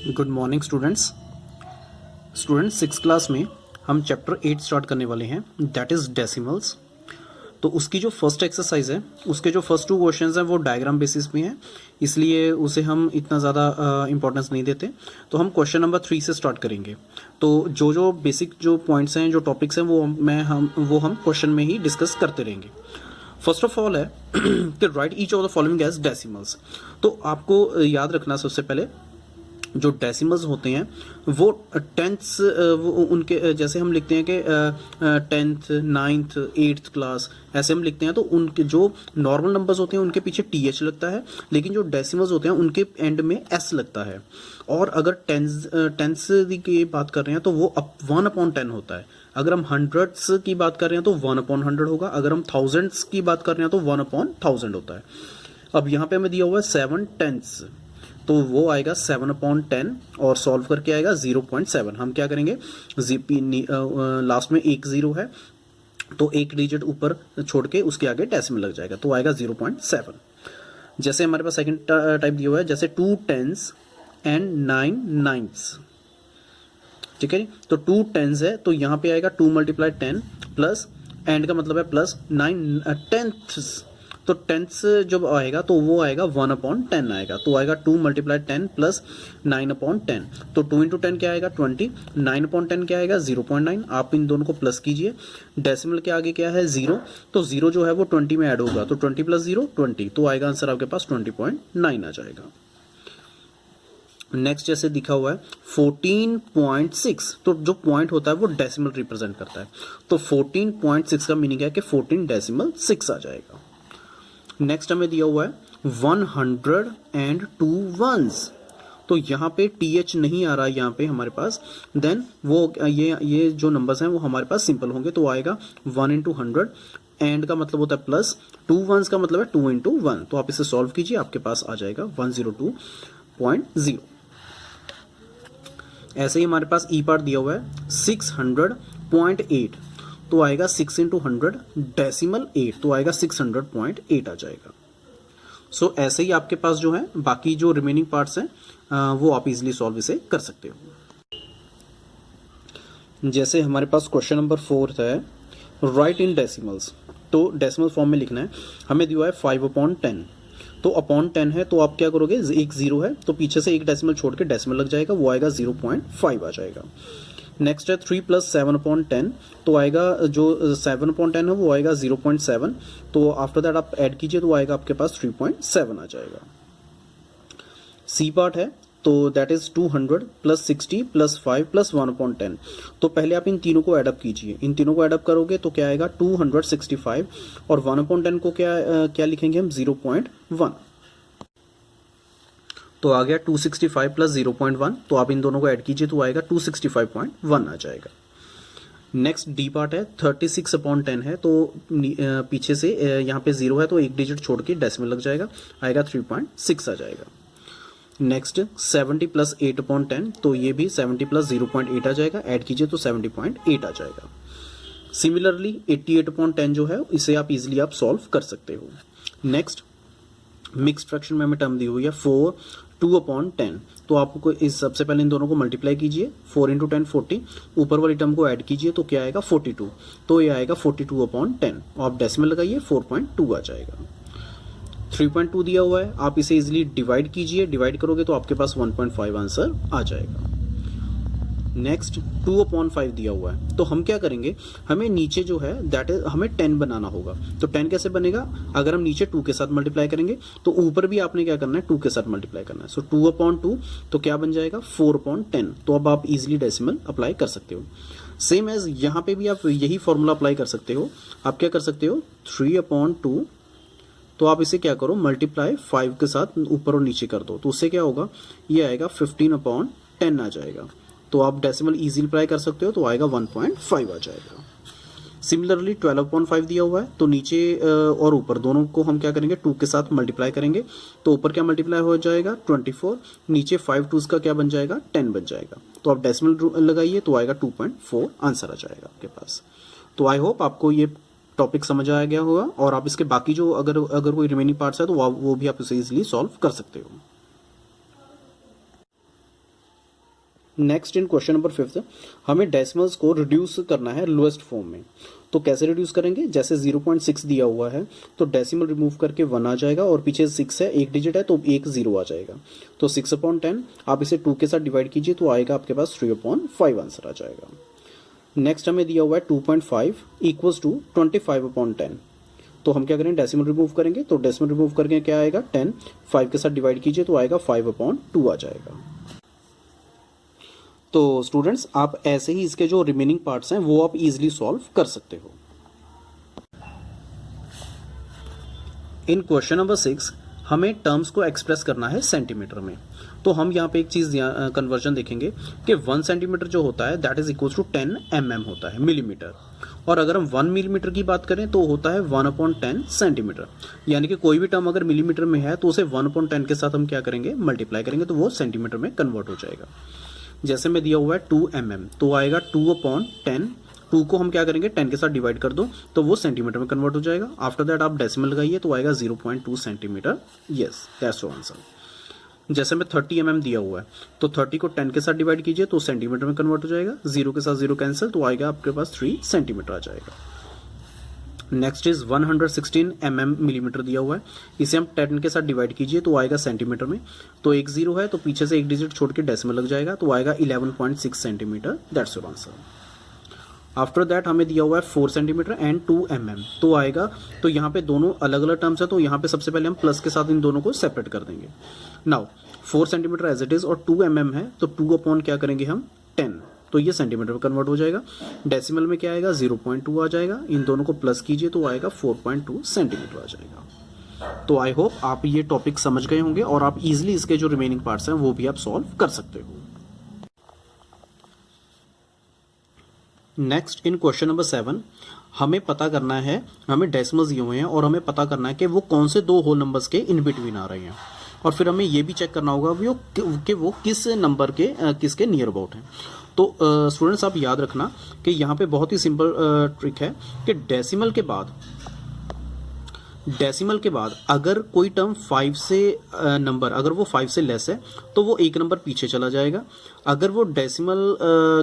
Good morning students six class में हम chapter 8 start करने वाले हैं, दैट इज़ डेसिमल्स। तो उसकी जो फर्स्ट एक्सरसाइज है, उसके जो फर्स्ट 2 क्वेश्चंस हैं वो डायग्राम बेसिस में है, इसलिए उसे हम इतना ज़्यादा इंपॉर्टेंस नहीं देते। तो हम क्वेश्चन नंबर 3 से स्टार्ट करेंगे। तो जो बेसिक जो पॉइंट्स हैं, जो टॉपिक्स हैं, वो हम क्वेश्चन में ही डिस्कस करते रहेंगे। फर्स्ट ऑफ ऑल है कि write each of the following as decimals. तो आपको याद रखना सबसे पहले जो डेसिमल्स होते हैं वो टेंथ्स, वो उनके जैसे हम लिखते हैं कि 10th 9th 8th क्लास, ऐसे हम लिखते हैं। तो उनके जो नॉर्मल नंबर्स होते हैं उनके पीछे टीएच लगता है, लेकिन जो डेसिमल्स होते हैं उनके एंड में एस लगता है। और अगर टेंथ्स की बात कर रहे हैं तो वो 1/10 होता है। अगर हम हंड्रेड्स की बात कर रहे हैं तो 1/100 होगा। अगर हम थाउजेंड्स की बात कर रहे हैं तो 1/1000 होता है। अब यहाँ पे हमें दिया हुआ है 7 tenths, तो वो आएगा 7/10 और सॉल्व करके आएगा 0.7। हम क्या करेंगे, लास्ट में एक 0 है तो एक डिजिट ऊपर छोड़ के उसके आगे डेसिमल लग जाएगा, तो आएगा 0.7। जैसे हमारे पास सेकंड टाइप दिया हुआ है, जैसे 2 10s एंड 9 9ths, ठीक है जी। तो 2 10s है तो यहाँ पे आएगा 2 × 10 प्लस एंड का मतलब है प्लस 9 tenths। तो टेंथ्स जब आएगा तो वो आएगा 1/10 आएगा, तो आएगा 2 × 10 प्लस 9/10। तो 2 × 10 क्या आएगा 20, 9/10 क्या आएगा 0.9। आप इन दोनों को प्लस कीजिए, डेसिमल के आगे क्या है 0, तो 0 जो है वो 20 में ऐड होगा, तो 20 + 0 20, तो आएगा आंसर आपके पास 20.9 आ जाएगा। नेक्स्ट जैसे दिखा हुआ है 14.6, तो जो पॉइंट होता है वो डेसिमल रिप्रेजेंट करता है, तो 14.6 का मीनिंग है कि 14.6 आ जाएगा। नेक्स्ट हमें दिया हुआ है 102 ones, तो यहाँ पे TH नहीं आ रहा है यहाँ पे हमारे पास, देन वो ये जो नंबर्स हैं वो हमारे पास सिंपल होंगे, तो आएगा 1 × 100, एंड का मतलब होता है प्लस, 2 ones का मतलब है 2 × 1, तो आप इसे सॉल्व कीजिए, आपके पास आ जाएगा 102.0। ऐसे ही हमारे पास ई पार्ट दिया हुआ है 600.8, तो आएगा 6 × 100 डेसिमल 8, तो आएगा 600.8 आ जाएगा। सो ऐसे ही आपके पास जो है बाकी जो रिमेनिंग पार्ट्स हैं वो आप इजीली सॉल्व इसे कर सकते हो। जैसे हमारे पास क्वेश्चन नंबर 4 है, राइट इन डेसिमल्स। तो डेसिमल फॉर्म में लिखना है, हमें दिया है 5/10, तो अपॉन 10 है तो आप क्या करोगे, एक 0 है तो पीछे से एक डेसिमल छोड़ के डेसिमल लग जाएगा, वो आएगा 0.5 आ जाएगा। नेक्स्ट है 3 + 7/10, तो आएगा जो 7/10 है वो आएगा 0.7, तो आफ्टर दैट आप ऐड कीजिए तो आएगा आपके पास 3.7 आ जाएगा। सी पार्ट है तो दैट इज 200 + 60 + 5 + 1/10, तो पहले आप इन तीनों को एडअप कीजिए, इन तीनों को एडअप करोगे तो क्या आएगा 265, और 1/10 को क्या लिखेंगे हम 0.1, तो आ गया 265 + 0.1, तो आप इन दोनों को ऐड कीजिए तो आएगा 265.1 आ जाएगा। नेक्स्ट डी पार्ट है 36/10 है, तो पीछे से यहाँ पे 0 है तो एक डिजिट छोड़ के डेसिमल लग जाएगा, आएगा 3.6 आ जाएगा। नेक्स्ट 70 + 8/10, तो ये भी 70 + 0.8 आ जाएगा, ऐड कीजिए तो 70.8 आ जाएगा। सिमिलरली 88/10 जो है इसे आप इजिली आप सॉल्व कर सकते हो। नेक्स्ट मिक्स फ्रैक्शन में हमें टर्म दी हुई है 4 2/10, तो आपको इस सबसे पहले इन दोनों को मल्टीप्लाई कीजिए, 4 × 10 40, ऊपर वाली टर्म को ऐड कीजिए तो क्या आएगा 42, तो ये आएगा 42/10, और आप डेसिमल लगाइए 4.2 आ जाएगा। 3.2 दिया हुआ है, आप इसे इजीली डिवाइड कीजिए, डिवाइड करोगे तो आपके पास 1.5 आंसर आ जाएगा। नेक्स्ट 2/5 दिया हुआ है, तो हम क्या करेंगे, हमें नीचे जो है दैट इज हमें 10 बनाना होगा, तो 10 कैसे बनेगा, अगर हम नीचे 2 के साथ मल्टीप्लाई करेंगे तो ऊपर भी आपने क्या करना है 2 के साथ मल्टीप्लाई करना है, सो 2/2 तो क्या बन जाएगा 4/10, तो अब आप इजीली डेसिमल अप्लाई कर सकते हो। सेम एज यहाँ पे भी आप यही फॉर्मूला अप्लाई कर सकते हो, आप क्या कर सकते हो 3/2, तो आप इसे क्या करो मल्टीप्लाई 5 के साथ ऊपर और नीचे कर दो, तो उससे क्या होगा, ये आएगा 15/10 आ जाएगा, तो आप डेसिमल इजीली अप्लाई कर सकते हो, तो आएगा 1.5 आ जाएगा। सिमिलरली 12/5 दिया हुआ है, तो नीचे और ऊपर दोनों को हम क्या करेंगे 2 के साथ मल्टीप्लाई करेंगे, तो ऊपर क्या मल्टीप्लाई हो जाएगा 24, नीचे 5 2s का क्या बन जाएगा 10 बन जाएगा, तो आप डेसिमल लगाइए तो आएगा 2.4 आंसर आ जाएगा आपके पास। तो आई होप आपको ये टॉपिक समझ आ गया होगा, और आप इसके बाकी जो अगर कोई रिमेनिंग पार्ट्स है तो वो भी आप इसे इजीली सॉल्व कर सकते हो। नेक्स्ट इन क्वेश्चन नंबर 5 हमें डेसिमल्स को रिड्यूस करना है लोएस्ट फॉर्म में। तो कैसे रिड्यूस करेंगे, जैसे 0.6 दिया हुआ है तो डेसिमल रिमूव करके 1 आ जाएगा और पीछे 6 है, एक डिजिट है तो एक 0 आ जाएगा। तो 6/10 आप इसे 2 के साथ डिवाइड कीजिए तो आएगा आपके पास 3/5 आंसर आ जाएगा। नेक्स्ट हमें दिया हुआ है 2.5 इक्वल्स टू 25/10। तो हम क्या करें, डेसिमल रिमूव करेंगे। तो डेसिमल रिमूव करके क्या आएगा 10, 5 के साथ डिवाइड कीजिए तो आएगा 5/2 आ जाएगा। तो स्टूडेंट्स आप ऐसे ही इसके जो रिमेनिंग पार्ट्स हैं वो आप इजीली सॉल्व कर सकते हो। इन क्वेश्चन नंबर 6 हमें टर्म्स को एक्सप्रेस करना है सेंटीमीटर में। तो हम यहाँ पे एक चीज कन्वर्जन देखेंगे कि 1 सेंटीमीटर जो होता है that is equal to 10 mm होता है, मिलीमीटर। और अगर हम 1 मिलीमीटर की बात करें तो होता है 1/10 सेंटीमीटर। यानी कि कोई भी टर्म अगर मिलीमीटर में है तो उसे 1/10 के साथ हम क्या करेंगे, मल्टीप्लाई करेंगे तो वो सेंटीमीटर में कन्वर्ट हो जाएगा। जैसे में दिया हुआ है 2 mm तो आएगा 2/10। 2 को हम क्या करेंगे 10 के साथ डिवाइड कर दो तो वो सेंटीमीटर में कन्वर्ट हो जाएगा। आफ्टर दैट आप डेसिमल लगाइए तो आएगा 0.2 centimetre. Yes that's your answer. जैसे में 30 mm दिया हुआ है तो 30 को 10 के साथ डिवाइड कीजिए तो सेंटीमीटर में कन्वर्ट हो जाएगा। 0 के साथ 0 कैंसिल तो आएगा आपके पास 3 सेंटीमीटर आ जाएगा। नेक्स्ट इज 116 mm मिलीमीटर दिया हुआ है, इसे हम 10 के साथ डिवाइड कीजिए तो आएगा सेंटीमीटर में। तो एक 0 है तो पीछे से एक डिजिट छोड़ के डेसिमल लग जाएगा तो आएगा 11.6 centimetre. That's your answer. After that हमें दिया हुआ है 4 सेंटीमीटर एंड 2 mm तो आएगा, तो यहाँ पे दोनों अलग अलग टर्म्स है तो यहाँ पे सबसे पहले हम प्लस के साथ इन दोनों को सेपरेट कर देंगे। Now 4 centimetre as it is और 2 mm है तो 2 अपॉन क्या करेंगे हम 10 तो ये सेंटीमीटर में कन्वर्ट हो जाएगा। डेसिमल में क्या आएगा 0.2 आ जाएगा, इन दोनों को प्लस कीजिए तो आएगा 4.2 सेंटीमीटर आ जाएगा। तो आई होप आप ये टॉपिक समझ गए होंगे और आप इजिली इसके जो रिमेनिंग पार्ट्स हैं वो भी आप सॉल्व कर सकते हो। नेक्स्ट इन क्वेश्चन नंबर 7 हमें पता करना है, हमें डेसिमल्स दिए हुए हैं और हमें पता करना है कि वो कौन से दो होल नंबर्स के इन बिटवीन आ रहे हैं और फिर हमें ये भी चेक करना होगा कि वो किस नंबर के किसके नियर अबाउट हैं। तो स्टूडेंट्स आप याद रखना कि यहाँ पे बहुत ही सिंपल ट्रिक है कि डेसिमल के बाद अगर कोई टर्म 5 से नंबर अगर वो 5 से लेस है तो वो एक नंबर पीछे चला जाएगा। अगर वो डेसिमल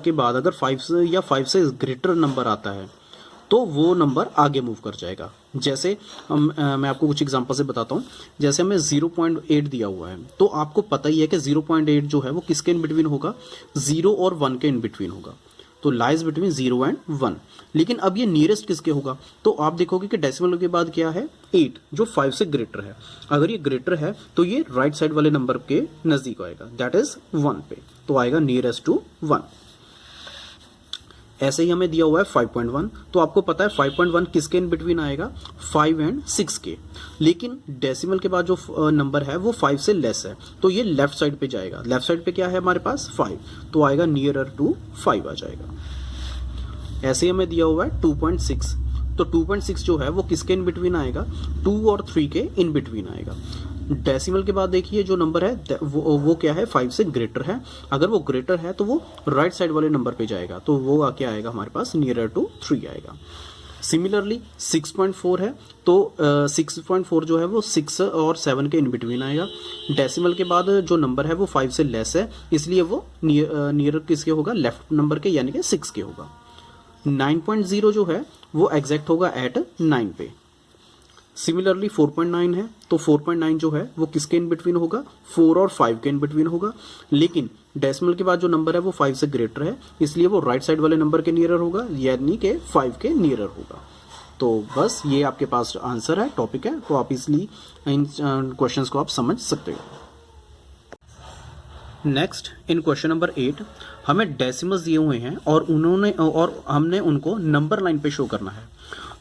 के बाद अगर 5 से या 5 से ग्रेटर नंबर आता है तो वो नंबर आगे मूव कर जाएगा। जैसे मैं आपको कुछ एग्जांपल से बताता हूँ। जैसे हमें 0.8 दिया हुआ है तो आपको पता ही है कि 0.8 जो है वो किसके इन बिटवीन होगा, 0 और 1 के इन बिटवीन होगा। तो लाइज बिटवीन 0 एंड 1। लेकिन अब ये नियरेस्ट किसके होगा, तो आप देखोगे कि डेसिमल के बाद क्या है 8 जो 5 से ग्रेटर है। अगर ये ग्रेटर है तो ये राइट साइड वाले नंबर के नजदीक आएगा, दैट इज 1 पे, तो आएगा नियरेस्ट टू 1। ऐसे ही हमें दिया हुआ है 5.1 तो आपको पता है 5.1 किसके इन बिटवीन आएगा, 5 एंड 6 के। लेकिन डेसिमल के बाद जो नंबर है वो 5 से लेस है तो ये लेफ्ट साइड पे जाएगा। लेफ्ट साइड पे क्या है हमारे पास 5 तो आएगा नियरर टू 5 आ जाएगा। ऐसे ही हमें दिया हुआ है 2.6 तो 2.6 जो है वो किसके इन बिटवीन आएगा, 2 और 3 के इन बिटवीन आएगा। डेसिमल के बाद देखिए जो नंबर है वो क्या है 5 से ग्रेटर है। अगर वो ग्रेटर है तो वो राइट साइड वाले नंबर पे जाएगा तो वो क्या आएगा हमारे पास नियरर टू 3 आएगा। सिमिलरली 6.4 है तो 6.4 जो है वो 6 और 7 के इन बिटवीन आएगा। डेसिमल के बाद जो नंबर है वो 5 से लेस है इसलिए वो नियरर किसके होगा, लेफ्ट नंबर के यानी कि 6 के होगा। 9.0 जो है वो एग्जैक्ट होगा एट 9 पे। सिमिलरली 4.9 है तो 4.9 जो है वो किसके इन बिटवीन होगा, 4 और 5 के इन बिटवीन होगा। लेकिन डेसिमल के बाद जो नंबर है वो 5 से ग्रेटर है इसलिए वो राइट साइड वाले नंबर के नियरर होगा यानी कि 5 के नियरर होगा। तो बस ये आपके पास आंसर है, टॉपिक है, तो आप इसलिए इन क्वेश्चंस को आप समझ सकते हो। नेक्स्ट इन क्वेश्चन नंबर 8 हमें डेसिमल्स दिए हुए हैं और हमने उनको नंबर लाइन पे शो करना है।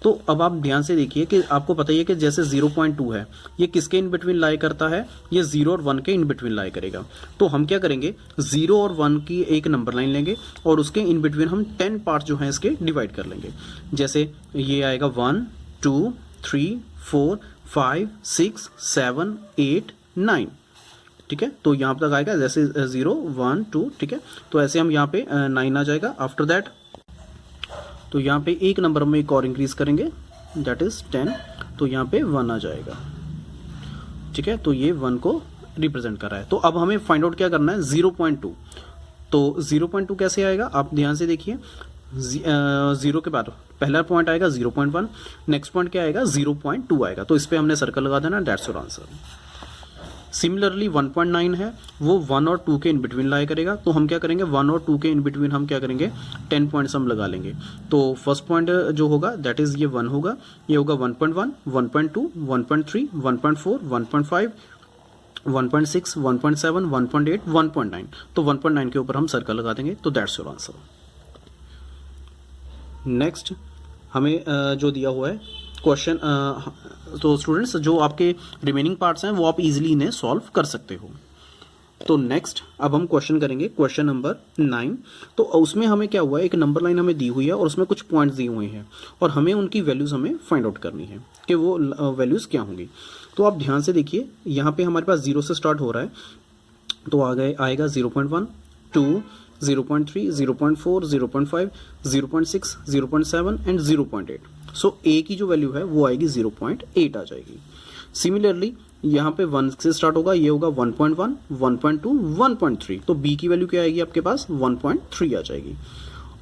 तो अब आप ध्यान से देखिए कि आपको पता ही है कि जैसे 0.2 है ये किसके इन बिटवीन लाई करता है, ये 0 और 1 के इन बिटवीन लाई करेगा। तो हम क्या करेंगे 0 और 1 की एक नंबर लाइन लेंगे और उसके इन बिटवीन हम 10 पार्ट जो हैं इसके डिवाइड कर लेंगे। जैसे ये आएगा 1 2 3 4 5 6 7 8 9, ठीक है। तो यहाँ तक आएगा जैसे 0 1 2, ठीक है। तो ऐसे हम यहाँ पे 9 आ जाएगा। आफ्टर दैट तो यहाँ पे एक नंबर में एक और इंक्रीज करेंगे दैट इज 10 तो यहाँ पे 1 आ जाएगा, ठीक है। तो ये 1 को रिप्रेजेंट कर रहा है। तो अब हमें फाइंड आउट क्या करना है 0.2। तो 0.2 कैसे आएगा, आप ध्यान से देखिए, 0 के बाद पहला पॉइंट आएगा 0.1, नेक्स्ट पॉइंट क्या आएगा 0.2 आएगा, तो इस पर हमने सर्कल लगा देना, दैट्स योर आंसर। सिमिलरली 1.9 है, वो 1 और 2 के इन बिटवीन लाई करेगा, तो हम क्या करेंगे 1 और 2 के इन बिटवीन हम क्या करेंगे 10 पॉइंट्स हम लगा लेंगे। तो फर्स्ट पॉइंट जो होगा दैट इज ये 1 होगा, ये होगा 1.1, 1.2, 1.3, 1.4, 1.5, 1.6, 1.7, 1.8, 1.9, तो 1.9 के ऊपर हम सर्कल लगा देंगे, तो दैट्स योर आंसर। नेक्स्ट हमें जो दिया हुआ है क्वेश्चन, तो स्टूडेंट्स जो आपके रिमेनिंग पार्ट्स हैं वो आप इजीली इन्हें सॉल्व कर सकते हो। तो नेक्स्ट अब हम क्वेश्चन करेंगे क्वेश्चन नंबर 9। तो उसमें हमें क्या हुआ है, एक नंबर लाइन हमें दी हुई है और उसमें कुछ पॉइंट्स दिए हुए हैं और हमें उनकी वैल्यूज हमें फाइंड आउट करनी है कि वो वैल्यूज क्या होंगी। तो आप ध्यान से देखिए, यहाँ पे हमारे पास 0 से स्टार्ट हो रहा है, तो आएगा 0.1, 2, 0.3, 0.4, 0.5, 0.6, 0.7 एंड 0.8। सो ए की जो वैल्यू है वो आएगी 0.8 आ जाएगी। सिमिलरली यहाँ पे 1 से स्टार्ट होगा, ये होगा 1.1, 1.2, 1.3, तो बी की वैल्यू क्या आएगी आपके पास 1.3 आ जाएगी।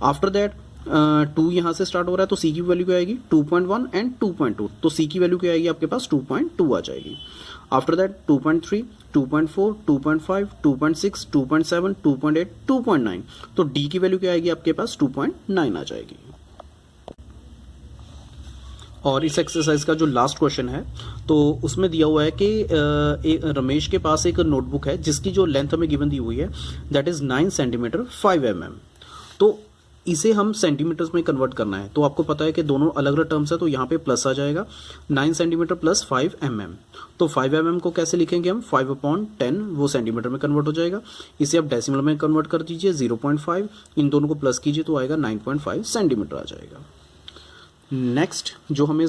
आफ्टर दैट 2 यहाँ से स्टार्ट हो रहा है, तो सी की वैल्यू क्या आएगी 2.1 एंड 2.2, तो सी की वैल्यू क्या आएगी आपके पास 2.2 आ जाएगी। आफ्टर दैट 2.3, 2.4, 2.5, 2.6, 2.7, 2.8, 2.9, तो डी की वैल्यू क्या आएगी आपके पास 2.9 आ जाएगी। और इस एक्सरसाइज का जो लास्ट क्वेश्चन है तो उसमें दिया हुआ है कि रमेश के पास एक नोटबुक है जिसकी जो लेंथ हमें गिवन दी हुई है दैट इज 9 सेंटीमीटर 5 mm। तो इसे हम सेंटीमीटर्स में कन्वर्ट करना है, तो आपको पता है कि दोनों अलग अलग टर्म्स है, तो यहाँ पे प्लस आ जाएगा 9 सेंटीमीटर प्लस 5 mm। तो 5 mm को कैसे लिखेंगे हम 5/10, वो सेंटीमीटर में कन्वर्ट हो जाएगा। इसे आप डेसिमल में कन्वर्ट कर दीजिए 0.5, इन दोनों को प्लस कीजिए तो आएगा 9.5 सेंटीमीटर आ जाएगा। नेक्स्ट जो हमें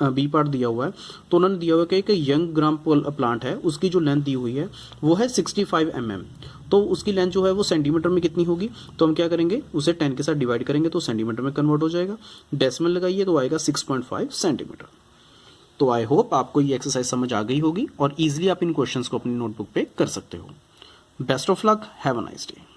बी पार्ट दिया हुआ है, तो उन्होंने दिया हुआ है कि एक यंग ग्राम प्लांट है, उसकी जो लेंथ दी हुई है वो है 65 mm। तो उसकी लेंथ जो है वो सेंटीमीटर में कितनी होगी, तो हम क्या करेंगे उसे 10 के साथ डिवाइड करेंगे तो सेंटीमीटर में कन्वर्ट हो जाएगा। डेसिमल लगाइए तो आएगा 6.5 सेंटीमीटर। तो आई होप आपको ये एक्सरसाइज समझ आ गई होगी और ईजिली आप इन क्वेश्चंस को अपनी नोटबुक पे कर सकते हो। Best of luck, have a nice day.